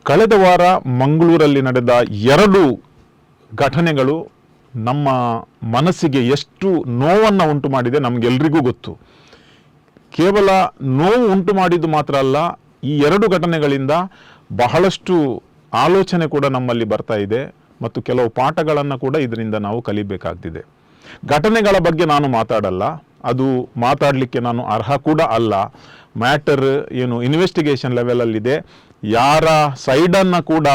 ಕಳೆದ ವಾರ ಮಂಗಳೂರಲ್ಲಿ ನಡೆದ 2 ಘಟನೆಗಳು ನಮ್ಮ ಮನಸ್ಸಿಗೆ ಎಷ್ಟು ನೋವನ್ನು ಉಂಟು ಮಾಡಿದೆ ನಮಗೆಲ್ಲರಿಗೂ ಗೊತ್ತು. ಕೇವಲ ನೋವು ಉಂಟು ಮಾಡಿದ್ದು ಮಾತ್ರ ಅಲ್ಲ, ಈ 2 ಘಟನೆಗಳಿಂದ ಬಹಳಷ್ಟು ಆಲೋಚನೆ ಕೂಡ ನಮ್ಮಲ್ಲಿ ಬರ್ತಾ ಇದೆ ಮತ್ತು ಕೆಲವು ಪಾಠಗಳನ್ನು ಕೂಡ ಇದರಿಂದ ನಾವು ಕಲಿಬೇಕಾಗ್ತಿದೆ. ಘಟನೆಗಳ ಬಗ್ಗೆ ನಾನು ಮಾತಾಡಲ್ಲ, ಅದು ಮಾತಾಡಲಿಕ್ಕೆ ನಾನು ಅರ್ಹ ಕೂಡ ಅಲ್ಲ. ಮ್ಯಾಟರ್ ಏನು ಇನ್ವೆಸ್ಟಿಗೇಷನ್ ಲೆವೆಲಲ್ಲಿದೆ, ಯಾರ ಸೈಡನ್ನು ಕೂಡ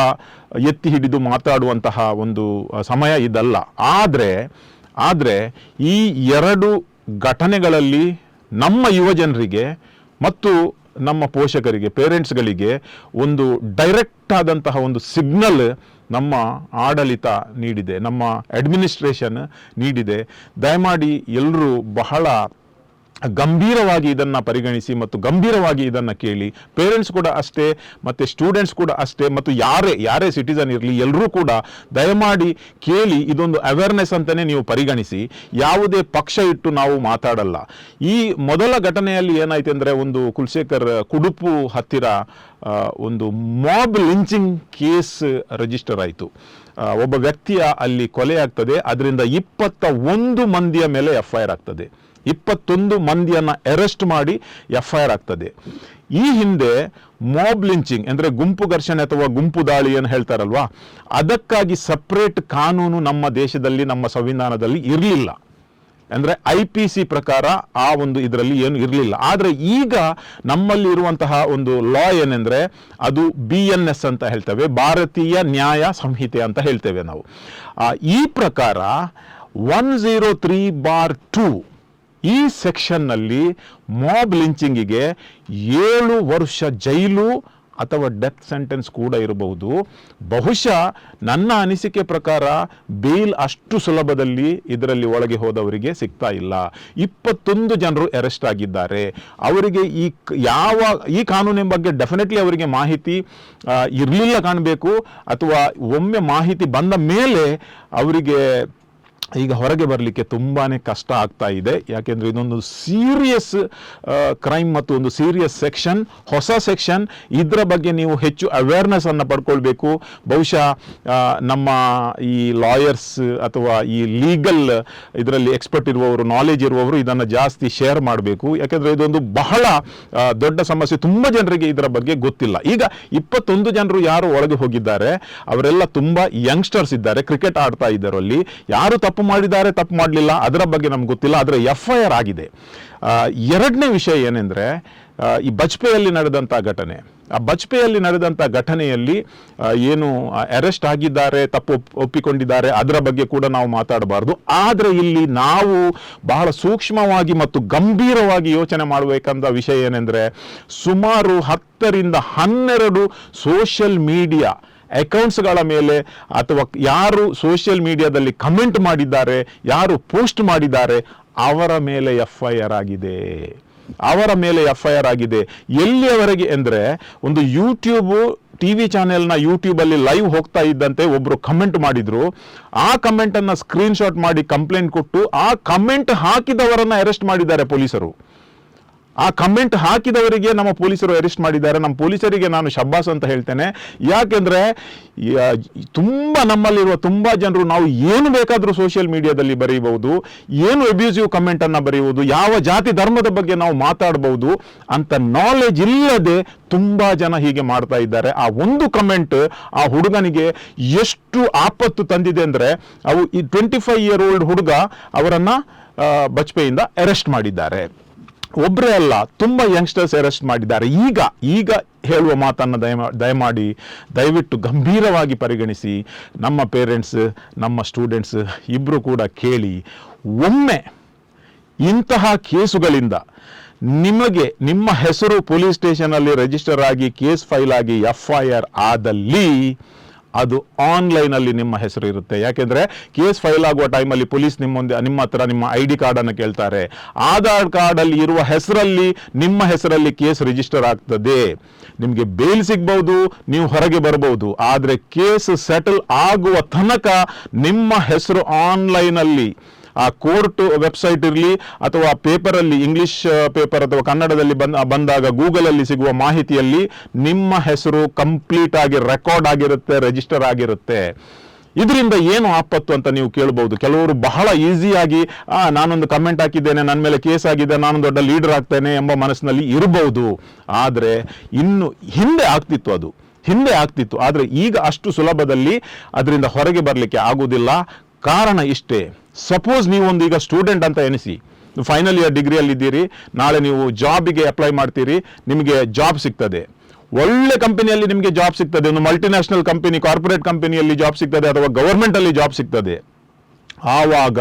ಎತ್ತಿ ಹಿಡಿದು ಮಾತಾಡುವಂತಹ ಒಂದು ಸಮಯ ಇದಲ್ಲ. ಆದರೆ ಈ 2 ಘಟನೆಗಳಲ್ಲಿ ನಮ್ಮ ಯುವ ಜನರಿಗೆ ಮತ್ತು ನಮ್ಮ ಪೋಷಕರಿಗೆ, ಪೇರೆಂಟ್ಸ್ಗಳಿಗೆ ಒಂದು ಡೈರೆಕ್ಟ್ ಆದಂತಹ ಒಂದು ಸಿಗ್ನಲ್ ನಮ್ಮ ಆಡಳಿತ ನೀಡಿದೆ, ನಮ್ಮ ಅಡ್ಮಿನಿಸ್ಟ್ರೇಷನ್ ನೀಡಿದೆ. ದಯಮಾಡಿ ಎಲ್ಲರೂ ಬಹಳ ಗಂಭೀರವಾಗಿ ಇದನ್ನು ಪರಿಗಣಿಸಿ ಮತ್ತು ಗಂಭೀರವಾಗಿ ಇದನ್ನು ಕೇಳಿ. ಪೇರೆಂಟ್ಸ್ ಕೂಡ ಅಷ್ಟೇ ಮತ್ತು ಸ್ಟೂಡೆಂಟ್ಸ್ ಕೂಡ ಅಷ್ಟೇ ಮತ್ತು ಯಾರೇ ಸಿಟಿಸನ್ ಇರಲಿ ಎಲ್ಲರೂ ಕೂಡ ದಯಮಾಡಿ ಕೇಳಿ. ಇದೊಂದು ಅವೇರ್ನೆಸ್ ಅಂತಲೇ ನೀವು ಪರಿಗಣಿಸಿ. ಯಾವುದೇ ಪಕ್ಷ ಇಟ್ಟು ನಾವು ಮಾತಾಡಲ್ಲ. ಈ ಮೊದಲ ಘಟನೆಯಲ್ಲಿ ಏನಾಯ್ತು ಅಂದರೆ, ಒಂದು ಕುಲಶೇಖರ್ ಕುಡುಪು ಹತ್ತಿರ ಒಂದು ಮಾಬ್ ಲಿಂಚಿಂಗ್ ಕೇಸ್ ರಿಜಿಸ್ಟರ್ ಆಯಿತು. ಒಬ್ಬ ವ್ಯಕ್ತಿಯ ಅಲ್ಲಿ ಕೊಲೆ ಆಗ್ತದೆ. ಅದರಿಂದ 21 ಮಂದಿಯ ಮೇಲೆ FIR ಆಗ್ತದೆ. 21 ಮಂದಿಯನ್ನು ಅರೆಸ್ಟ್ ಮಾಡಿ FIR ಆಗ್ತದೆ. ಈ ಹಿಂದೆ ಮಾಬ್ ಲಿಂಚಿಂಗ್ ಅಂದರೆ ಗುಂಪು ಘರ್ಷಣೆ ಅಥವಾ ಗುಂಪು ದಾಳಿ ಏನು ಹೇಳ್ತಾರಲ್ವಾ, ಅದಕ್ಕಾಗಿ ಸಪ್ರೇಟ್ ಕಾನೂನು ನಮ್ಮ ದೇಶದಲ್ಲಿ, ನಮ್ಮ ಸಂವಿಧಾನದಲ್ಲಿ ಇರಲಿಲ್ಲ. ಅಂದರೆ IPC ಪ್ರಕಾರ ಆ ಒಂದು ಇದರಲ್ಲಿ ಏನು ಇರಲಿಲ್ಲ. ಆದರೆ ಈಗ ನಮ್ಮಲ್ಲಿ ಇರುವಂತಹ ಒಂದು ಲಾ ಏನೆಂದರೆ ಅದು BNS ಅಂತ ಹೇಳ್ತೇವೆ, ಭಾರತೀಯ ನ್ಯಾಯ ಸಂಹಿತೆ ಅಂತ ಹೇಳ್ತೇವೆ ನಾವು. ಈ ಪ್ರಕಾರ 103/2 ಈ ಸೆಕ್ಷನ್ನಲ್ಲಿ ಮಾಬ್ ಲಿಂಚಿಂಗಿಗೆ 7 ವರ್ಷ ಜೈಲು ಅಥವಾ ಡೆತ್ ಸೆಂಟೆನ್ಸ್ ಕೂಡ ಇರಬಹುದು. ಬಹುಶಃ ನನ್ನ ಅನಿಸಿಕೆ ಪ್ರಕಾರ ಬೇಲ್ ಅಷ್ಟು ಸುಲಭದಲ್ಲಿ ಇದರಲ್ಲಿ ಒಳಗೆ ಹೋದವರಿಗೆ ಸಿಗ್ತಾ ಇಲ್ಲ. 21 ಜನರು ಅರೆಸ್ಟ್ ಆಗಿದ್ದಾರೆ. ಅವರಿಗೆ ಈ ಕಾನೂನಿನ ಬಗ್ಗೆ ಡೆಫಿನೆಟ್ಲಿ ಅವರಿಗೆ ಮಾಹಿತಿ ಇರಲಿಲ್ಲ ಕಾಣಬೇಕು, ಅಥವಾ ಒಮ್ಮೆ ಮಾಹಿತಿ ಬಂದ ಮೇಲೆ ಅವರಿಗೆ ಈಗ ಹೊರಗೆ ಬರಲಿಕ್ಕೆ ತುಂಬಾ ಕಷ್ಟ ಆಗ್ತಾ ಇದೆ. ಯಾಕೆಂದರೆ ಇದೊಂದು ಸೀರಿಯಸ್ ಕ್ರೈಮ್ ಮತ್ತು ಒಂದು ಸೀರಿಯಸ್ ಸೆಕ್ಷನ್, ಹೊಸ ಸೆಕ್ಷನ್. ಇದರ ಬಗ್ಗೆ ನೀವು ಹೆಚ್ಚು ಅವೇರ್ನೆಸ್ ಅನ್ನು ಪಡ್ಕೊಳ್ಬೇಕು. ಬಹುಶಃ ನಮ್ಮ ಈ ಲಾಯರ್ಸ್ ಅಥವಾ ಈ ಲೀಗಲ್ ಇದರಲ್ಲಿ ಎಕ್ಸ್ಪರ್ಟ್ ಇರುವವರು, ನಾಲೆಜ್ ಇರುವವರು ಇದನ್ನು ಜಾಸ್ತಿ ಶೇರ್ ಮಾಡಬೇಕು. ಯಾಕೆಂದರೆ ಇದೊಂದು ಬಹಳ ದೊಡ್ಡ ಸಮಸ್ಯೆ. ತುಂಬ ಜನರಿಗೆ ಇದರ ಬಗ್ಗೆ ಗೊತ್ತಿಲ್ಲ. ಈಗ 21 ಜನರು ಯಾರು ಒಳಗೆ ಹೋಗಿದ್ದಾರೆ ಅವರೆಲ್ಲ ತುಂಬ ಯಂಗ್ಸ್ಟರ್ಸ್ ಇದ್ದಾರೆ, ಕ್ರಿಕೆಟ್ ಆಡ್ತಾ ಇದ್ದಾರಲ್ಲಿ. ಯಾರು ತಪ್ಪು ಮಾಡಿದ್ದಾರೆ, ತಪ್ಪು ಮಾಡಲಿಲ್ಲ, ಅದರ ಬಗ್ಗೆ ನಮ್ಗೆ ಗೊತ್ತಿಲ್ಲ. ಆದರೆ FIR ಆಗಿದೆ. 2ನೇ ವಿಷಯ ಏನೆಂದರೆ, ಈ ಬಜ್ಪೆಯಲ್ಲಿ ನಡೆದಂಥ ಘಟನೆ. ಆ ಬಜ್ಪೆಯಲ್ಲಿ ನಡೆದಂಥ ಘಟನೆಯಲ್ಲಿ ಏನು ಅರೆಸ್ಟ್ ಆಗಿದ್ದಾರೆ, ತಪ್ಪು ಒಪ್ಪಿಕೊಂಡಿದ್ದಾರೆ, ಅದರ ಬಗ್ಗೆ ಕೂಡ ನಾವು ಮಾತಾಡಬಾರ್ದು. ಆದರೆ ಇಲ್ಲಿ ನಾವು ಬಹಳ ಸೂಕ್ಷ್ಮವಾಗಿ ಮತ್ತು ಗಂಭೀರವಾಗಿ ಯೋಚನೆ ಮಾಡಬೇಕಂತ ವಿಷಯ ಏನೆಂದರೆ, ಸುಮಾರು 10ರಿಂದ 12 ಸೋಷಿಯಲ್ ಮೀಡಿಯಾ ಅಕೌಂಟ್ಸ್ಗಳ ಮೇಲೆ, ಅಥವಾ ಯಾರು ಸೋಷಿಯಲ್ ಮೀಡಿಯಾದಲ್ಲಿ ಕಮೆಂಟ್ ಮಾಡಿದ್ದಾರೆ, ಯಾರು ಪೋಸ್ಟ್ ಮಾಡಿದ್ದಾರೆ, ಅವರ ಮೇಲೆ FIR ಆಗಿದೆ. ಎಲ್ಲಿಯವರೆಗೆ ಅಂದರೆ, ಒಂದು TV ಚಾನೆಲ್ನ ಯೂಟ್ಯೂಬಲ್ಲಿ ಲೈವ್ ಹೋಗ್ತಾ ಇದ್ದಂತೆ ಒಬ್ಬರು ಕಮೆಂಟ್ ಮಾಡಿದ್ರು. ಆ ಕಮೆಂಟನ್ನು ಸ್ಕ್ರೀನ್ಶಾಟ್ ಮಾಡಿ ಕಂಪ್ಲೇಂಟ್ ಕೊಟ್ಟು ಆ ಕಮೆಂಟ್ ಹಾಕಿದವರನ್ನು ಅರೆಸ್ಟ್ ಮಾಡಿದ್ದಾರೆ ಪೊಲೀಸರು. ಆ ಕಮೆಂಟ್ ಹಾಕಿದವರಿಗೆ ನಮ್ಮ ಪೊಲೀಸರು ಅರೆಸ್ಟ್ ಮಾಡಿದ್ದಾರೆ. ನಮ್ಮ ಪೊಲೀಸರಿಗೆ ನಾನು ಶಬ್ಬಾಸ್ ಅಂತ ಹೇಳ್ತೇನೆ. ಯಾಕೆಂದರೆ ನಮ್ಮಲ್ಲಿರುವ ತುಂಬ ಜನರು ನಾವು ಏನು ಬೇಕಾದರೂ ಸೋಷಿಯಲ್ ಮೀಡಿಯಾದಲ್ಲಿ ಬರೀಬಹುದು, ಏನು ಅಬ್ಯೂಸಿವ್ ಕಮೆಂಟನ್ನು ಬರೆಯುವುದು, ಯಾವ ಜಾತಿ ಧರ್ಮದ ಬಗ್ಗೆ ನಾವು ಮಾತಾಡಬಹುದು ಅಂತ ನಾಲೆಜ್ ಇಲ್ಲದೆ ತುಂಬ ಜನ ಹೀಗೆ ಮಾಡ್ತಾ ಇದ್ದಾರೆ. ಆ ಒಂದು ಕಮೆಂಟ್ ಆ ಹುಡುಗನಿಗೆ ಎಷ್ಟು ಆಪತ್ತು ತಂದಿದೆ ಅಂದರೆ, ಅವು ಈ 25 year old ಹುಡುಗ ಅವರನ್ನು ಬಜ್ಪೆಯಿಂದ ಅರೆಸ್ಟ್ ಮಾಡಿದ್ದಾರೆ. ಒಬ್ಬರೇ ಅಲ್ಲ, ತುಂಬ ಯಂಗ್ಸ್ಟರ್ಸ್ ಅರೆಸ್ಟ್ ಮಾಡಿದ್ದಾರೆ. ಈಗ ಹೇಳುವ ಮಾತನ್ನು ದಯವಿಟ್ಟು ಗಂಭೀರವಾಗಿ ಪರಿಗಣಿಸಿ. ನಮ್ಮ ಪೇರೆಂಟ್ಸ್, ನಮ್ಮ ಸ್ಟೂಡೆಂಟ್ಸ್ ಇಬ್ಬರು ಕೂಡ ಕೇಳಿ. ಒಮ್ಮೆ ಇಂತಹ ಕೇಸುಗಳಿಂದ ನಿಮಗೆ ನಿಮ್ಮ ಹೆಸರು ಪೊಲೀಸ್ ಸ್ಟೇಷನಲ್ಲಿ ರಿಜಿಸ್ಟರ್ ಆಗಿ ಕೇಸ್ ಫೈಲ್ ಆಗಿ FIR ಆದಲ್ಲಿ ಅದು ಆನ್ಲೈನಲ್ಲಿ ನಿಮ್ಮ ಹೆಸರು ಇರುತ್ತೆ. ಯಾಕೆಂದರೆ ಕೇಸ್ ಫೈಲ್ ಆಗುವ ಟೈಮಲ್ಲಿ ಪೊಲೀಸ್ ನಿಮ್ಮ ಹತ್ರ ನಿಮ್ಮ ID ಕಾರ್ಡನ್ನು ಕೇಳ್ತಾರೆ. ಆಧಾರ್ ಕಾರ್ಡಲ್ಲಿ ಇರುವ ಹೆಸರಲ್ಲಿ, ನಿಮ್ಮ ಹೆಸರಲ್ಲಿ ಕೇಸ್ ರಿಜಿಸ್ಟರ್ ಆಗ್ತದೆ. ನಿಮಗೆ ಬೇಲ್ ಸಿಗ್ಬಹುದು, ನೀವು ಹೊರಗೆ ಬರಬಹುದು. ಆದರೆ ಕೇಸ್ ಸೆಟಲ್ ಆಗುವ ತನಕ ನಿಮ್ಮ ಹೆಸರು ಆನ್ಲೈನಲ್ಲಿ ಆ ಕೋರ್ಟ್ ವೆಬ್ಸೈಟ್ ಇರಲಿ ಅಥವಾ ಪೇಪರಲ್ಲಿ ಇಂಗ್ಲಿಷ್ ಪೇಪರ್ ಅಥವಾ ಕನ್ನಡದಲ್ಲಿ ಬಂದಾಗ ಗೂಗಲಲ್ಲಿ ಸಿಗುವ ಮಾಹಿತಿಯಲ್ಲಿ ನಿಮ್ಮ ಹೆಸರು ಕಂಪ್ಲೀಟ್ ಆಗಿ ರೆಕಾರ್ಡ್ ಆಗಿರುತ್ತೆ, ರಿಜಿಸ್ಟರ್ ಆಗಿರುತ್ತೆ. ಇದರಿಂದ ಏನು ಆಪತ್ತು ಅಂತ ನೀವು ಕೇಳಬಹುದು. ಕೆಲವರು ಬಹಳ ಈಸಿಯಾಗಿ ನಾನೊಂದು ಕಮೆಂಟ್ ಹಾಕಿದ್ದೇನೆ, ನನ್ನ ಮೇಲೆ ಕೇಸ್ ಆಗಿದೆ, ನಾನು ದೊಡ್ಡ ಲೀಡರ್ ಆಗ್ತೇನೆ ಎಂಬ ಮನಸ್ಸಿನಲ್ಲಿ ಇರಬಹುದು. ಆದರೆ ಇನ್ನು ಹಿಂದೆ ಆಗ್ತಿತ್ತು, ಆದರೆ ಈಗ ಅಷ್ಟು ಸುಲಭದಲ್ಲಿ ಅದರಿಂದ ಹೊರಗೆ ಬರಲಿಕ್ಕೆ ಆಗುವುದಿಲ್ಲ. ಕಾರಣ ಇಷ್ಟೇ. ಸಪೋಸ್ ನೀವೊಂದು ಈಗ ಸ್ಟೂಡೆಂಟ್ ಅಂತ ಎನಿಸಿ, ಫೈನಲ್ ಇಯರ್ ಡಿಗ್ರಿಯಲ್ಲಿದ್ದೀರಿ, ನಾಳೆ ನೀವು ಜಾಬಿಗೆ ಅಪ್ಲೈ ಮಾಡ್ತೀರಿ, ನಿಮಗೆ ಜಾಬ್ ಸಿಗ್ತದೆ, ಒಳ್ಳೆ ಕಂಪನಿಯಲ್ಲಿ ನಿಮಗೆ ಜಾಬ್ ಸಿಗ್ತದೆ, ಒಂದು ಮಲ್ಟಿನ್ಯಾಷನಲ್ ಕಂಪನಿ, ಕಾರ್ಪೊರೇಟ್ ಕಂಪನಿಯಲ್ಲಿ ಜಾಬ್ ಸಿಗ್ತದೆ ಅಥವಾ ಗವರ್ಮೆಂಟ್ ಅಲ್ಲಿ ಜಾಬ್ ಸಿಗ್ತದೆ. ಆವಾಗ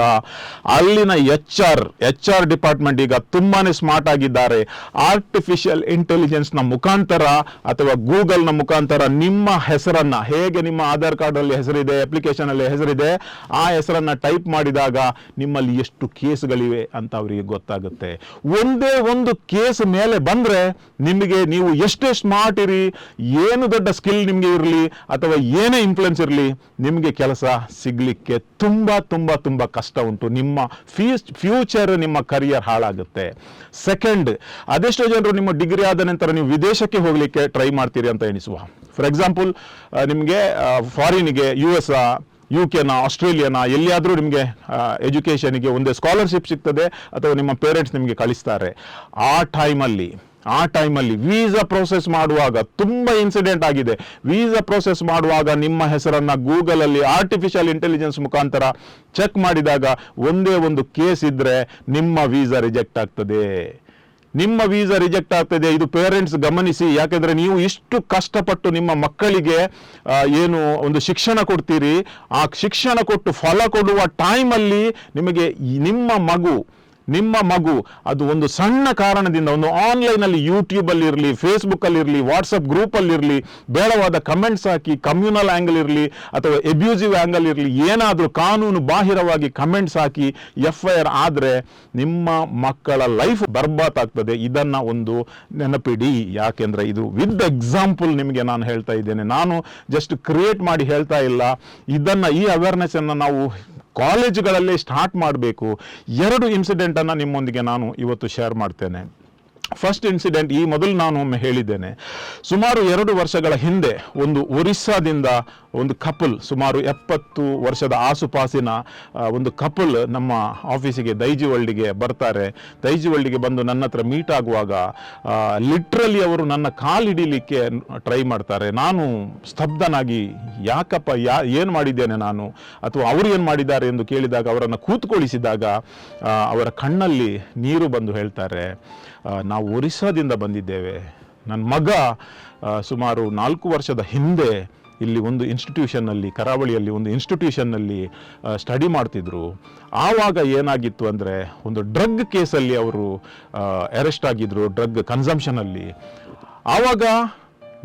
ಅಲ್ಲಿನ ಎಚ್ ಆರ್ ಡಿಪಾರ್ಟ್ಮೆಂಟ್ ಈಗ ತುಂಬಾನೇ ಸ್ಮಾರ್ಟ್ ಆಗಿದ್ದಾರೆ. ಆರ್ಟಿಫಿಷಿಯಲ್ ಇಂಟೆಲಿಜೆನ್ಸ್ನ ಮುಖಾಂತರ ಅಥವಾ ಗೂಗಲ್ನ ಮುಖಾಂತರ ನಿಮ್ಮ ಹೆಸರನ್ನ, ಹೇಗೆ ನಿಮ್ಮ ಆಧಾರ್ ಕಾರ್ಡ್ ಅಲ್ಲಿ ಹೆಸರಿದೆ, ಅಪ್ಲಿಕೇಶನ್ ಅಲ್ಲಿ ಹೆಸರಿದೆ, ಆ ಹೆಸರನ್ನ ಟೈಪ್ ಮಾಡಿದಾಗ ನಿಮ್ಮಲ್ಲಿ ಎಷ್ಟು ಕೇಸ್ಗಳಿವೆ ಅಂತ ಅವರಿಗೆ ಗೊತ್ತಾಗುತ್ತೆ. ಒಂದೇ ಒಂದು ಕೇಸ್ ಮೇಲೆ ಬಂದ್ರೆ ನಿಮಗೆ, ನೀವು ಎಷ್ಟೇ ಸ್ಮಾರ್ಟ್ ಇರಿ, ಏನು ದೊಡ್ಡ ಸ್ಕಿಲ್ ನಿಮಗೆ ಇರಲಿ ಅಥವಾ ಏನೇ ಇನ್ಫ್ಲುಯೆನ್ಸ್ ಇರಲಿ, ನಿಮಗೆ ಕೆಲಸ ಸಿಗ್ಲಿಕ್ಕೆ ತುಂಬಾ ತುಂಬಾ ತುಂಬಾ ಕಷ್ಟ ಉಂಟು. ನಿಮ್ಮ ಫ್ಯೂಚರ್, ನಿಮ್ಮ ಕರಿಯರ್ ಹಾಳಾಗುತ್ತೆ. ಸೆಕೆಂಡ್, ಅದೆಷ್ಟೋ ಜನರು ನಿಮ್ಮ ಡಿಗ್ರಿ ಆದ ನಂತರ ನೀವು ವಿದೇಶಕ್ಕೆ ಹೋಗ್ಲಿಕ್ಕೆ ಟ್ರೈ ಮಾಡ್ತೀರಿ ಅಂತ ಎಣಿಸುವ. ಫಾರ್ ಎಕ್ಸಾಂಪಲ್, ನಿಮಗೆ ಫಾರಿನ್ಗೆ, US, UK, ಆಸ್ಟ್ರೇಲಿಯಾನ ಎಲ್ಲಿಯಾದರೂ ನಿಮಗೆ ಎಜುಕೇಷನ್ಗೆ ಒಂದು ಸ್ಕಾಲರ್ಶಿಪ್ ಸಿಗ್ತದೆ ಅಥವಾ ನಿಮ್ಮ ಪೇರೆಂಟ್ಸ್ ನಿಮಗೆ ಕಳಿಸ್ತಾರೆ. ಆ ಟೈಮಲ್ಲಿ ವೀಸಾ ಪ್ರೋಸೆಸ್ ಮಾಡುವಾಗ ತುಂಬ ಇನ್ಸಿಡೆಂಟ್ ಆಗಿದೆ. ವೀಸಾ ಪ್ರೋಸೆಸ್ ಮಾಡುವಾಗ ನಿಮ್ಮ ಹೆಸರನ್ನ ಗೂಗಲಲ್ಲಿ ಆರ್ಟಿಫಿಷಿಯಲ್ ಇಂಟೆಲಿಜೆನ್ಸ್ ಮುಖಾಂತರ ಚೆಕ್ ಮಾಡಿದಾಗ ಒಂದೇ ಒಂದು ಕೇಸ್ ಇದ್ರೆ ನಿಮ್ಮ ವೀಸಾ ರಿಜೆಕ್ಟ್ ಆಗ್ತದೆ. ಇದು ಪೇರೆಂಟ್ಸ್ ಗಮನಿಸಿ. ಯಾಕೆಂದ್ರೆ ನೀವು ಇಷ್ಟು ಕಷ್ಟಪಟ್ಟು ನಿಮ್ಮ ಮಕ್ಕಳಿಗೆ ಏನು ಒಂದು ಶಿಕ್ಷಣ ಕೊಡ್ತೀರಿ, ಆ ಶಿಕ್ಷಣ ಕೊಟ್ಟು ಫಲ ಕೊಡುವ ಟೈಮಲ್ಲಿ ನಿಮಗೆ ನಿಮ್ಮ ಮಗು ಅದು ಒಂದು ಸಣ್ಣ ಕಾರಣದಿಂದ, ಒಂದು ಆನ್ಲೈನಲ್ಲಿ, ಯೂಟ್ಯೂಬ್ ಅಲ್ಲಿ ಇರಲಿ, ಫೇಸ್ಬುಕ್ ಅಲ್ಲಿ ಇರಲಿ, ವಾಟ್ಸಪ್ ಗ್ರೂಪ್ ಅಲ್ಲಿ ಇರಲಿ, ಬೇಡವಾದ ಕಮೆಂಟ್ಸ್ ಹಾಕಿ, ಕಮ್ಯುನಲ್ ಆಂಗಲ್ ಇರಲಿ ಅಥವಾ ಎಬ್ಯೂಸಿವ್ ಆಂಗಲ್ ಇರಲಿ, ಏನಾದರೂ ಕಾನೂನು ಬಾಹಿರವಾಗಿ ಕಮೆಂಟ್ಸ್ ಹಾಕಿ FIR ಆದರೆ ನಿಮ್ಮ ಮಕ್ಕಳ ಲೈಫ್ ಬರ್ಬಾದ್ ಆಗ್ತದೆ. ಇದನ್ನ ಒಂದು ನೆನಪಿಡಿ. ಯಾಕೆಂದ್ರೆ ಇದು ವಿತ್ ಎಕ್ಸಾಂಪಲ್ ನಿಮಗೆ ನಾನು ಹೇಳ್ತಾ ಇದ್ದೇನೆ, ನಾನು ಜಸ್ಟ್ ಕ್ರಿಯೇಟ್ ಮಾಡಿ ಹೇಳ್ತಾ ಇಲ್ಲ. ಈ ಅವೇರ್ನೆಸ್ ಅನ್ನು ನಾವು ಕಾಲೇಜುಗಳಲ್ಲೇ ಸ್ಟಾರ್ಟ್ ಮಾಡಬೇಕು. 2 ಇನ್ಸಿಡೆಂಟ್ ಅನ್ನು ನಿಮ್ಮೊಂದಿಗೆ ನಾನು ಇವತ್ತು ಶೇರ್ ಮಾಡ್ತೇನೆ. ಫಸ್ಟ್ ಇನ್ಸಿಡೆಂಟ್, ಈ ಮೊದಲು ನಾನು ಒಮ್ಮೆ ಹೇಳಿದ್ದೇನೆ, ಸುಮಾರು 2 ವರ್ಷಗಳ ಹಿಂದೆ ಒಂದು ಒರಿಸ್ಸಾದಿಂದ ಒಂದು ಕಪಲ್, ಸುಮಾರು 70 ವರ್ಷದ ಆಸುಪಾಸಿನ ಒಂದು ಕಪಲ್ ನಮ್ಮ ಆಫೀಸಿಗೆ ದೈಜಿವಳ್ಳಿಗೆ ಬರ್ತಾರೆ. ದೈಜಿವಳ್ಳಿಗೆ ಬಂದು ನನ್ನ ಹತ್ರ ಮೀಟ್ ಆಗುವಾಗ ಲಿಟ್ರಲಿ ಅವರು ನನ್ನ ಕಾಲು ಹಿಡಿಲಿಕ್ಕೆ ಟ್ರೈ ಮಾಡ್ತಾರೆ. ನಾನು ಸ್ತಬ್ಧನಾಗಿ, ಯಾಕಪ್ಪ, ಏನು ಮಾಡಿದ್ದೇನೆ ನಾನು ಅಥವಾ ಅವರು ಏನು ಮಾಡಿದ್ದಾರೆ ಎಂದು ಕೇಳಿದಾಗ, ಅವರನ್ನು ಕೂತ್ಕೊಳಿಸಿದಾಗ ಅವರ ಕಣ್ಣಲ್ಲಿ ನೀರು ಬಂದು ಹೇಳ್ತಾರೆ, ನಾವು ಒರಿಸ್ಸಾದಿಂದ ಬಂದಿದ್ದೇವೆ. ನನ್ನ ಮಗ ಸುಮಾರು 4 ವರ್ಷದ ಹಿಂದೆ ಇಲ್ಲಿ ಒಂದು ಇನ್ಸ್ಟಿಟ್ಯೂಷನ್ನಲ್ಲಿ, ಕರಾವಳಿಯಲ್ಲಿ ಒಂದು ಇನ್ಸ್ಟಿಟ್ಯೂಷನ್ನಲ್ಲಿ ಸ್ಟಡಿ ಮಾಡ್ತಿದ್ರು. ಆವಾಗ ಏನಾಗಿತ್ತು ಅಂದರೆ, ಒಂದು ಡ್ರಗ್ ಕೇಸಲ್ಲಿ ಅವರು ಅರೆಸ್ಟ್ ಆಗಿದ್ರು, ಡ್ರಗ್ ಕನ್ಸಂಪ್ಷನಲ್ಲಿ. ಆವಾಗ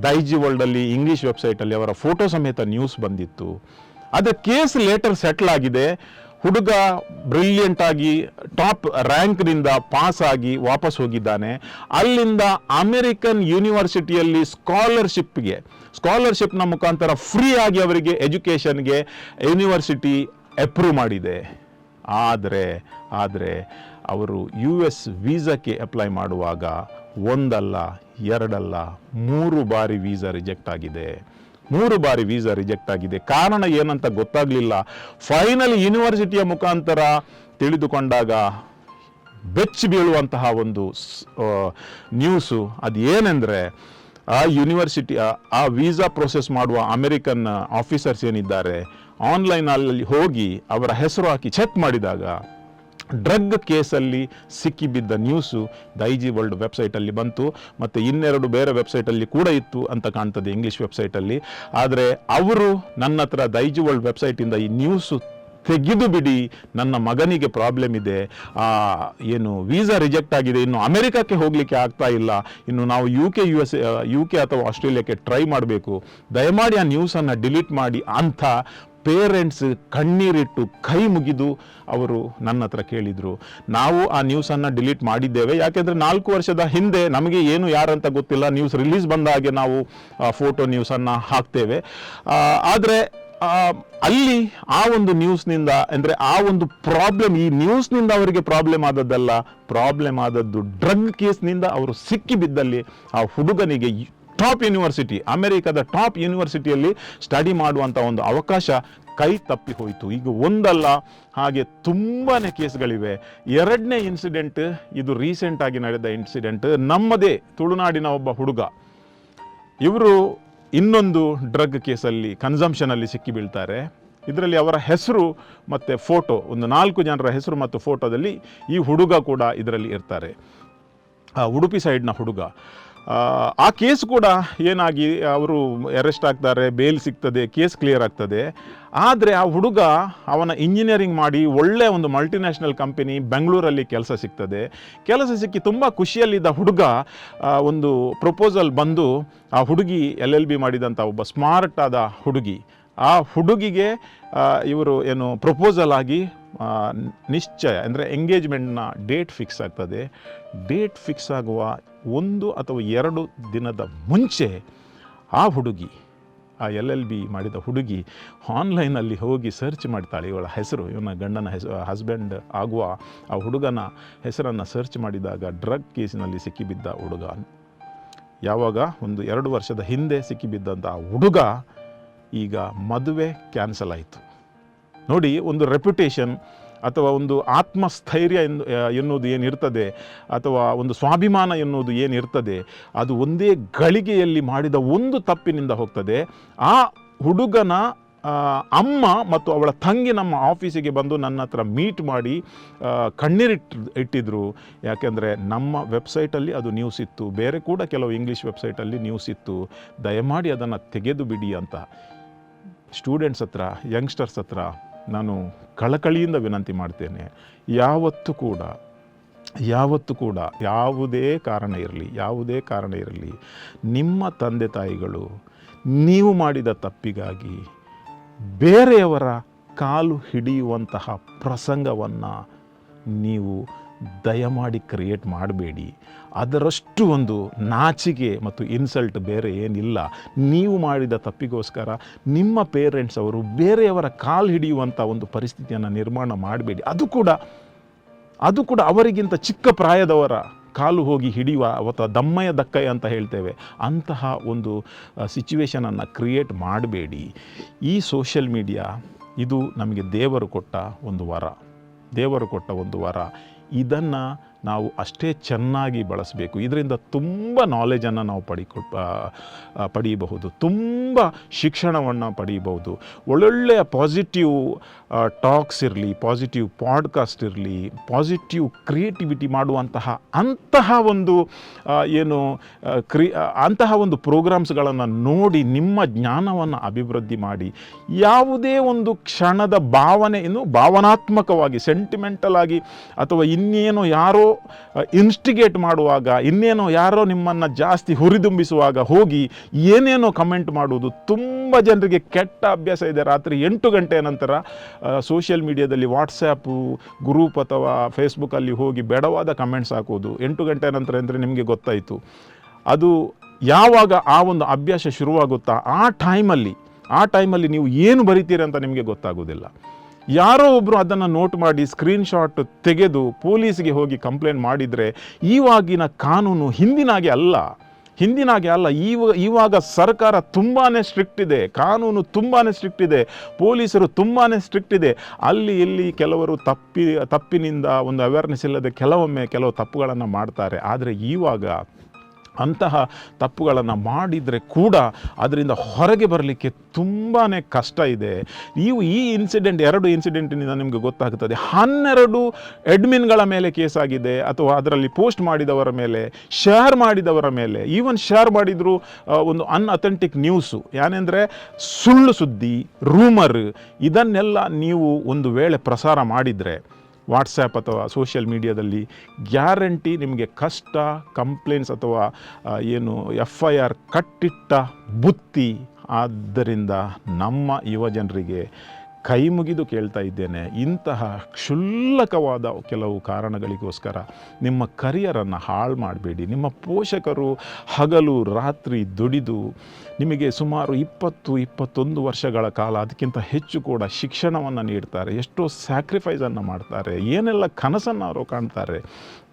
ದೈಜಿ ವರ್ಲ್ಡಲ್ಲಿ, ಇಂಗ್ಲೀಷ್ ವೆಬ್ಸೈಟಲ್ಲಿ ಅವರ ಫೋಟೋ ಸಮೇತ ನ್ಯೂಸ್ ಬಂದಿತ್ತು. ಆದರೆ ಕೇಸ್ ಲೇಟರ್ ಸೆಟ್ಲ್ ಆಗಿದೆ. ಹುಡುಗ ಬ್ರಿಲಿಯಂಟ್ ಆಗಿ ಟಾಪ್ ರ್ಯಾಂಕ್ನಿಂದ ಪಾಸ್ ಆಗಿ ವಾಪಸ್ ಹೋಗಿದ್ದಾನೆ. ಅಲ್ಲಿಂದ ಅಮೆರಿಕನ್ ಯೂನಿವರ್ಸಿಟಿಯಲ್ಲಿ ಸ್ಕಾಲರ್ಶಿಪ್ನ ಮುಖಾಂತರ ಫ್ರೀ ಆಗಿ ಅವರಿಗೆ ಎಜುಕೇಷನ್ಗೆ ಯೂನಿವರ್ಸಿಟಿ ಅಪ್ರೂವ್ ಮಾಡಿದೆ. ಆದರೆ ಅವರು US ವೀಸಾಕ್ಕೆ ಅಪ್ಲೈ ಮಾಡುವಾಗ 1 ಅಲ್ಲ 2 ಅಲ್ಲ 3 ಬಾರಿ ವೀಸಾ ರಿಜೆಕ್ಟ್ ಆಗಿದೆ. ಕಾರಣ ಏನಂತ ಗೊತ್ತಾಗ್ಲಿಲ್ಲ. ಫೈನಲ್ ಯೂನಿವರ್ಸಿಟಿಯ ಮುಖಾಂತರ ತಿಳಿದುಕೊಂಡಾಗ ಬೆಚ್ಚಿ ಬೀಳುವಂತಹ ಒಂದು ನ್ಯೂಸು ಅದು ಏನೆಂದರೆ, ಆ ಯೂನಿವರ್ಸಿಟಿ, ಆ ವೀಸಾ ಪ್ರೋಸೆಸ್ ಮಾಡುವ ಅಮೆರಿಕನ್ ಆಫೀಸರ್ಸ್ ಏನಿದ್ದಾರೆ, ಆನ್ಲೈನಲ್ಲಿ ಹೋಗಿ ಅವರ ಹೆಸರು ಹಾಕಿ ಚೆಕ್ ಮಾಡಿದಾಗ ಡ್ರಗ್ ಕೇಸಲ್ಲಿ ಸಿಕ್ಕಿಬಿದ್ದ ನ್ಯೂಸು ದೈಜಿ ವರ್ಲ್ಡ್ ವೆಬ್ಸೈಟಲ್ಲಿ ಬಂತು. ಮತ್ತು 2 ಬೇರೆ ವೆಬ್ಸೈಟಲ್ಲಿ ಕೂಡ ಇತ್ತು ಅಂತ ಕಾಣ್ತದೆ, ಇಂಗ್ಲೀಷ್ ವೆಬ್ಸೈಟಲ್ಲಿ. ಆದರೆ ಅವರು ನನ್ನ ಹತ್ರ ದೈಜಿ ವರ್ಲ್ಡ್ ವೆಬ್ಸೈಟಿಂದ ಈ ನ್ಯೂಸು ತೆಗೆದು ಬಿಡಿ, ನನ್ನ ಮಗನಿಗೆ ಪ್ರಾಬ್ಲಮ್ ಇದೆ, ಏನು ವೀಸಾ ರಿಜೆಕ್ಟ್ ಆಗಿದೆ, ಇನ್ನು ಅಮೆರಿಕಕ್ಕೆ ಹೋಗಲಿಕ್ಕೆ ಆಗ್ತಾ ಇಲ್ಲ, ಇನ್ನು ನಾವು UK ಅಥವಾ ಆಸ್ಟ್ರೇಲಿಯಾಕ್ಕೆ ಟ್ರೈ ಮಾಡಬೇಕು, ದಯಮಾಡಿ ಆ ನ್ಯೂಸನ್ನು ಡಿಲೀಟ್ ಮಾಡಿ ಅಂತ ಪೇರೆಂಟ್ಸ್ ಕಣ್ಣೀರಿಟ್ಟು ಕೈ ಮುಗಿದು ಅವರು ನನ್ನ ಹತ್ರ ಕೇಳಿದರು. ನಾವು ಆ ನ್ಯೂಸನ್ನು ಡಿಲೀಟ್ ಮಾಡಿದ್ದೇವೆ. ಯಾಕೆಂದರೆ 4 ವರ್ಷದ ಹಿಂದೆ ನಮಗೆ ಏನು ಯಾರಂತ ಗೊತ್ತಿಲ್ಲ, ನ್ಯೂಸ್ ರಿಲೀಸ್ ಬಂದ ಹಾಗೆ ನಾವು ಫೋಟೋ ನ್ಯೂಸನ್ನು ಹಾಕ್ತೇವೆ. ಆದರೆ ಅಲ್ಲಿ ಆ ಒಂದು ನ್ಯೂಸ್ನಿಂದ ಅಂದರೆ ಆ ಒಂದು ಪ್ರಾಬ್ಲಮ್, ಈ ನ್ಯೂಸ್ನಿಂದ ಅವರಿಗೆ ಪ್ರಾಬ್ಲಮ್ ಆದದ್ದಲ್ಲ, ಪ್ರಾಬ್ಲಮ್ ಆದದ್ದು ಡ್ರಗ್ ಕೇಸ್ನಿಂದ ಅವರು ಸಿಕ್ಕಿಬಿದ್ದಲ್ಲಿ ಆ ಹುಡುಗನಿಗೆ ಟಾಪ್ ಯೂನಿವರ್ಸಿಟಿ, ಅಮೆರಿಕದ ಟಾಪ್ ಯೂನಿವರ್ಸಿಟಿಯಲ್ಲಿ ಸ್ಟಡಿ ಮಾಡುವಂಥ ಒಂದು ಅವಕಾಶ ಕೈ ತಪ್ಪಿ ಹೋಯಿತು. ಈಗ ಒಂದಲ್ಲ, ಹಾಗೆ ತುಂಬಾ ಕೇಸ್ಗಳಿವೆ. ಎರಡನೇ ಇನ್ಸಿಡೆಂಟ್, ಇದು ರೀಸೆಂಟಾಗಿ ನಡೆದ ಇನ್ಸಿಡೆಂಟ್, ನಮ್ಮದೇ ತುಳುನಾಡಿನ ಒಬ್ಬ ಹುಡುಗ. ಇವರು ಇನ್ನೊಂದು ಡ್ರಗ್ ಕೇಸಲ್ಲಿ ಕನ್ಸಂಪ್ಷನಲ್ಲಿ ಸಿಕ್ಕಿ ಬೀಳ್ತಾರೆ. ಇದರಲ್ಲಿ ಅವರ ಹೆಸರು ಮತ್ತು ಫೋಟೋ, ಒಂದು 4 ಜನರ ಹೆಸರು ಮತ್ತು ಫೋಟೋದಲ್ಲಿ ಈ ಹುಡುಗ ಕೂಡ ಇದರಲ್ಲಿ ಇರ್ತಾರೆ, ಉಡುಪಿ ಸೈಡ್ನ ಹುಡುಗ. ಆ ಕೇಸ್ ಕೂಡ ಏನಾಗಿ ಅವರು ಅರೆಸ್ಟ್ ಆಗ್ತಾರೆ, ಬೇಲ್ ಸಿಗ್ತದೆ, ಕೇಸ್ ಕ್ಲಿಯರ್ ಆಗ್ತದೆ. ಆದರೆ ಆ ಹುಡುಗ ಅವನ ಇಂಜಿನಿಯರಿಂಗ್ ಮಾಡಿ ಒಳ್ಳೆಯ ಒಂದು ಮಲ್ಟಿನ್ಯಾಷನಲ್ ಕಂಪನಿ ಬೆಂಗಳೂರಲ್ಲಿ ಕೆಲಸ ಸಿಗ್ತದೆ. ಕೆಲಸ ಸಿಕ್ಕಿ ತುಂಬ ಖುಷಿಯಲ್ಲಿದ್ದ ಹುಡುಗ, ಒಂದು ಪ್ರಪೋಸಲ್ ಬಂದು ಆ ಹುಡುಗಿ LLB ಮಾಡಿದಂಥ ಒಬ್ಬ ಸ್ಮಾರ್ಟ್ ಆದ ಹುಡುಗಿ, ಆ ಹುಡುಗಿಗೆ ಇವರು ಏನು ಪ್ರಪೋಸಲ್ ಆಗಿ ನಿಶ್ಚಯ ಅಂದರೆ ಎಂಗೇಜ್ಮೆಂಟ್ನ ಡೇಟ್ ಫಿಕ್ಸ್ ಆಗ್ತದೆ. ಡೇಟ್ ಫಿಕ್ಸ್ ಆಗುವ 1 ಅಥವಾ 2 ದಿನದ ಮುಂಚೆ ಆ ಹುಡುಗಿ, ಆ LLB ಮಾಡಿದ ಹುಡುಗಿ ಆನ್ಲೈನಲ್ಲಿ ಹೋಗಿ ಸರ್ಚ್ ಮಾಡ್ತಾಳೆ. ಇವಳ ಹೆಸರು, ಇವನ ಗಂಡನ ಹೆಸರು, ಹಸ್ಬೆಂಡ್ ಆಗುವ ಆ ಹುಡುಗನ ಹೆಸರನ್ನು ಸರ್ಚ್ ಮಾಡಿದಾಗ ಡ್ರಗ್ ಕೇಸಿನಲ್ಲಿ ಸಿಕ್ಕಿಬಿದ್ದ ಹುಡುಗ, ಯಾವಾಗ ಒಂದು 2 ವರ್ಷದ ಹಿಂದೆ ಸಿಕ್ಕಿಬಿದ್ದಂಥ ಆ ಹುಡುಗ ಈಗ ಮದುವೆ ಕ್ಯಾನ್ಸಲ್ ಆಯಿತು. ನೋಡಿ, ಒಂದು ರೆಪ್ಯುಟೇಷನ್ ಅಥವಾ ಒಂದು ಆತ್ಮಸ್ಥೈರ್ಯ ಎನ್ನುವುದು ಏನಿರ್ತದೆ, ಅಥವಾ ಒಂದು ಸ್ವಾಭಿಮಾನ ಎನ್ನುವುದು ಏನಿರ್ತದೆ, ಅದು ಒಂದೇ ಗಳಿಗೆಯಲ್ಲಿ ಮಾಡಿದ ಒಂದು ತಪ್ಪಿನಿಂದ ಹೋಗ್ತದೆ. ಆ ಹುಡುಗನ ಅಮ್ಮ ಮತ್ತು ಅವಳ ತಂಗಿ ನಮ್ಮ ಆಫೀಸಿಗೆ ಬಂದು ನನ್ನ ಹತ್ರ ಮೀಟ್ ಮಾಡಿ ಇಟ್ಟಿದ್ರು. ಯಾಕೆಂದರೆ ನಮ್ಮ ವೆಬ್ಸೈಟಲ್ಲಿ ಅದು ನ್ಯೂಸ್ ಇತ್ತು, ಬೇರೆ ಕೂಡ ಕೆಲವು ಇಂಗ್ಲೀಷ್ ವೆಬ್ಸೈಟಲ್ಲಿ ನ್ಯೂಸ್ ಇತ್ತು, ದಯಮಾಡಿ ಅದನ್ನು ತೆಗೆದು ಬಿಡಿ ಅಂತ. ಸ್ಟೂಡೆಂಟ್ಸ್ ಹತ್ರ, ಯಂಗ್ಸ್ಟರ್ಸ್ ಹತ್ರ ನಾನು ಕಳಕಳಿಯಿಂದ ವಿನಂತಿ ಮಾಡ್ತೇನೆ, ಯಾವತ್ತೂ ಕೂಡ ಯಾವುದೇ ಕಾರಣ ಇರಲಿ ನಿಮ್ಮ ತಂದೆ ತಾಯಿಗಳು ನೀವು ಮಾಡಿದ ತಪ್ಪಿಗಾಗಿ ಬೇರೆಯವರ ಕಾಲು ಹಿಡಿಯುವಂತಹ ಪ್ರಸಂಗವನ್ನು ನೀವು ದಯಮಾಡಿ ಕ್ರಿಯೇಟ್ ಮಾಡಬೇಡಿ. ಅದರಷ್ಟು ಒಂದು ನಾಚಿಕೆ ಮತ್ತು ಇನ್ಸಲ್ಟ್ ಬೇರೆ ಏನಿಲ್ಲ. ನೀವು ಮಾಡಿದ ತಪ್ಪಿಗೋಸ್ಕರ ನಿಮ್ಮ ಪೇರೆಂಟ್ಸ್ ಅವರು ಬೇರೆಯವರ ಕಾಲು ಹಿಡಿಯುವಂಥ ಒಂದು ಪರಿಸ್ಥಿತಿಯನ್ನು ನಿರ್ಮಾಣ ಮಾಡಬೇಡಿ. ಅದು ಕೂಡ ಅವರಿಗಿಂತ ಚಿಕ್ಕ ಪ್ರಾಯದವರ ಕಾಲು ಹೋಗಿ ಹಿಡಿಯುವ ಅಥವಾ ದಮ್ಮಯ್ಯ ದಕ್ಕಯ್ಯ ಅಂತ ಹೇಳ್ತೇವೆ, ಅಂತಹ ಒಂದು ಸಿಚುವೇಶನನ್ನು ಕ್ರಿಯೇಟ್ ಮಾಡಬೇಡಿ. ಈ ಸೋಷಿಯಲ್ ಮೀಡಿಯಾ ಇದು ನಮಗೆ ದೇವರು ಕೊಟ್ಟ ಒಂದು ವರ. ಇದನ್ನು ನಾವು ಅಷ್ಟೇ ಚೆನ್ನಾಗಿ ಬಳಸಬೇಕು. ಇದರಿಂದ ತುಂಬ ನಾಲೆಜನ್ನು ನಾವು ಪಡೆಯಬಹುದು, ತುಂಬ ಶಿಕ್ಷಣವನ್ನು ಪಡೆಯಬಹುದು. ಒಳ್ಳೊಳ್ಳೆಯ ಪಾಸಿಟಿವ್ ಟಾಕ್ಸ್ ಇರಲಿ, ಪಾಸಿಟಿವ್ ಪಾಡ್ಕಾಸ್ಟ್ ಇರಲಿ, ಪಾಸಿಟಿವ್ ಕ್ರಿಯೇಟಿವಿಟಿ ಮಾಡುವಂತಹ ಅಂತಹ ಒಂದು ಪ್ರೋಗ್ರಾಮ್ಸ್ಗಳನ್ನು ನೋಡಿ ನಿಮ್ಮ ಜ್ಞಾನವನ್ನು ಅಭಿವೃದ್ಧಿ ಮಾಡಿ. ಯಾವುದೇ ಒಂದು ಕ್ಷಣದ ಭಾವನಾತ್ಮಕವಾಗಿ, ಸೆಂಟಿಮೆಂಟಲ್ ಆಗಿ, ಅಥವಾ ಇನ್ನೇನೋ ಯಾರೋ ಇನ್ಸ್ಟಿಗೇಟ್ ಮಾಡುವಾಗ, ಇನ್ನೇನೋ ಯಾರೋ ನಿಮ್ಮನ್ನು ಜಾಸ್ತಿ ಹುರಿದುಂಬಿಸುವಾಗ ಹೋಗಿ ಏನೇನೋ ಕಮೆಂಟ್ ಮಾಡುವುದು. ತುಂಬ ಜನರಿಗೆ ಕೆಟ್ಟ ಅಭ್ಯಾಸ ಇದೆ. ರಾತ್ರಿ 8 ಗಂಟೆಯ ನಂತರ ಸೋಷಿಯಲ್ ಮೀಡಿಯಾದಲ್ಲಿ ವಾಟ್ಸ್ಯಾಪು ಗ್ರೂಪ್ ಅಥವಾ ಫೇಸ್ಬುಕ್ಕಲ್ಲಿ ಹೋಗಿ ಬೇಡವಾದ ಕಮೆಂಟ್ಸ್ ಹಾಕೋದು. 8 ಗಂಟೆಯ ನಂತರ ಅಂದರೆ ನಿಮಗೆ ಗೊತ್ತಾಯಿತು, ಅದು ಯಾವಾಗ ಆ ಒಂದು ಅಭ್ಯಾಸ ಶುರುವಾಗುತ್ತಾ ಆ ಟೈಮಲ್ಲಿ ನೀವು ಏನು ಬರಿತೀರಿ ಅಂತ ನಿಮಗೆ ಗೊತ್ತಾಗೋದಿಲ್ಲ. ಯಾರೋ ಒಬ್ಬರು ಅದನ್ನು ನೋಟ್ ಮಾಡಿ ಸ್ಕ್ರೀನ್ಶಾಟ್ ತೆಗೆದು ಪೊಲೀಸಿಗೆ ಹೋಗಿ ಕಂಪ್ಲೇಂಟ್ ಮಾಡಿದರೆ, ಇವಾಗಿನ ಕಾನೂನು ಹಿಂದಿನಾಗೆ ಅಲ್ಲ. ಇವಾಗ ಸರ್ಕಾರ ತುಂಬಾ ಸ್ಟ್ರಿಕ್ಟ್ ಇದೆ, ಕಾನೂನು ತುಂಬಾ ಸ್ಟ್ರಿಕ್ಟ್ ಇದೆ, ಪೊಲೀಸರು ತುಂಬಾ ಸ್ಟ್ರಿಕ್ಟ್ ಇದೆ. ಅಲ್ಲಿ ಇಲ್ಲಿ ಕೆಲವರು ತಪ್ಪಿನಿಂದ ಒಂದು ಅವೇರ್ನೆಸ್ ಇಲ್ಲದೆ ಕೆಲವು ತಪ್ಪುಗಳನ್ನು ಮಾಡ್ತಾರೆ. ಆದರೆ ಇವಾಗ ಅಂತಹ ತಪ್ಪುಗಳನ್ನು ಮಾಡಿದರೆ ಕೂಡ ಅದರಿಂದ ಹೊರಗೆ ಬರಲಿಕ್ಕೆ ತುಂಬಾ ಕಷ್ಟ ಇದೆ. ಈ 2 ಇನ್ಸಿಡೆಂಟಿನಿಂದ ನಿಮಗೆ ಗೊತ್ತಾಗುತ್ತದೆ. 12 ಅಡ್ಮಿನ್ಗಳ ಮೇಲೆ ಕೇಸ್ ಆಗಿದೆ, ಅಥವಾ ಅದರಲ್ಲಿ ಪೋಸ್ಟ್ ಮಾಡಿದವರ ಮೇಲೆ, ಶೇರ್ ಮಾಡಿದವರ ಮೇಲೆ. ಈವನ್ ಶೇರ್ ಮಾಡಿದ್ರು ಒಂದು ಅನ್ಅಥೆಂಟಿಕ್ ನ್ಯೂಸು, ಏನೆಂದರೆ ಸುಳ್ಳು ಸುದ್ದಿ, ರೂಮರ್, ಇದನ್ನೆಲ್ಲ ನೀವು ಒಂದು ವೇಳೆ ಪ್ರಸಾರ ಮಾಡಿದರೆ ವಾಟ್ಸ್ಯಾಪ್ ಅಥವಾ ಸೋಷಿಯಲ್ ಮೀಡಿಯಾದಲ್ಲಿ, ಗ್ಯಾರಂಟಿ ನಿಮಗೆ ಕಷ್ಟ, ಕಂಪ್ಲೇಂಟ್ಸ್ ಅಥವಾ FIR ಕಟ್ಟಿಟ್ಟ ಬುತ್ತಿ. ಆದ್ದರಿಂದ ನಮ್ಮ ಯುವ ಜನರಿಗೆ ಕೈ ಮುಗಿದು ಕೇಳ್ತಾ ಇದ್ದೇನೆ, ಇಂತಹ ಕ್ಷುಲ್ಲಕವಾದ ಕೆಲವು ಕಾರಣಗಳಿಗೋಸ್ಕರ ನಿಮ್ಮ ಕರಿಯರನ್ನು ಹಾಳು ಮಾಡಬೇಡಿ. ನಿಮ್ಮ ಪೋಷಕರು ಹಗಲು ರಾತ್ರಿ ದುಡಿದು ನಿಮಗೆ ಸುಮಾರು 20-21 ವರ್ಷಗಳ ಕಾಲ, ಅದಕ್ಕಿಂತ ಹೆಚ್ಚು ಕೂಡ ಶಿಕ್ಷಣವನ್ನು ನೀಡ್ತಾರೆ, ಎಷ್ಟೋ ಸ್ಯಾಕ್ರಿಫೈಸನ್ನು ಮಾಡ್ತಾರೆ, ಏನೆಲ್ಲ ಕನಸನ್ನು ಅವರು ಕಾಣ್ತಾರೆ.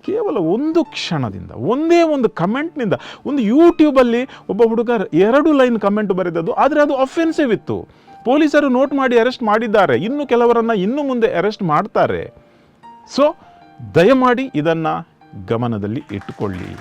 ಕೇವಲ ಒಂದು ಕ್ಷಣದಿಂದ, ಒಂದೇ ಒಂದು ಕಮೆಂಟ್ನಿಂದ, ಒಂದು ಯೂಟ್ಯೂಬಲ್ಲಿ ಒಬ್ಬ ಹುಡುಗ 2 ಲೈನ್ ಕಮೆಂಟ್ ಬರೆದದ್ದು, ಆದರೆ ಅದು ಅಫೆನ್ಸಿವ್ ಇತ್ತು. ಪೊಲೀಸರು ನೋಟ್ ಮಾಡಿ ಅರೆಸ್ಟ್ ಮಾಡಿದ್ದಾರೆ, ಇನ್ನು ಕೆಲವರನ್ನು ಇನ್ನು ಮುಂದೆ ಅರೆಸ್ಟ್ ಮಾಡ್ತಾರೆ. ಸೊ ದಯಮಾಡಿ ಇದನ್ನು ಗಮನದಲ್ಲಿ ಇಟ್ಟುಕೊಳ್ಳಿ.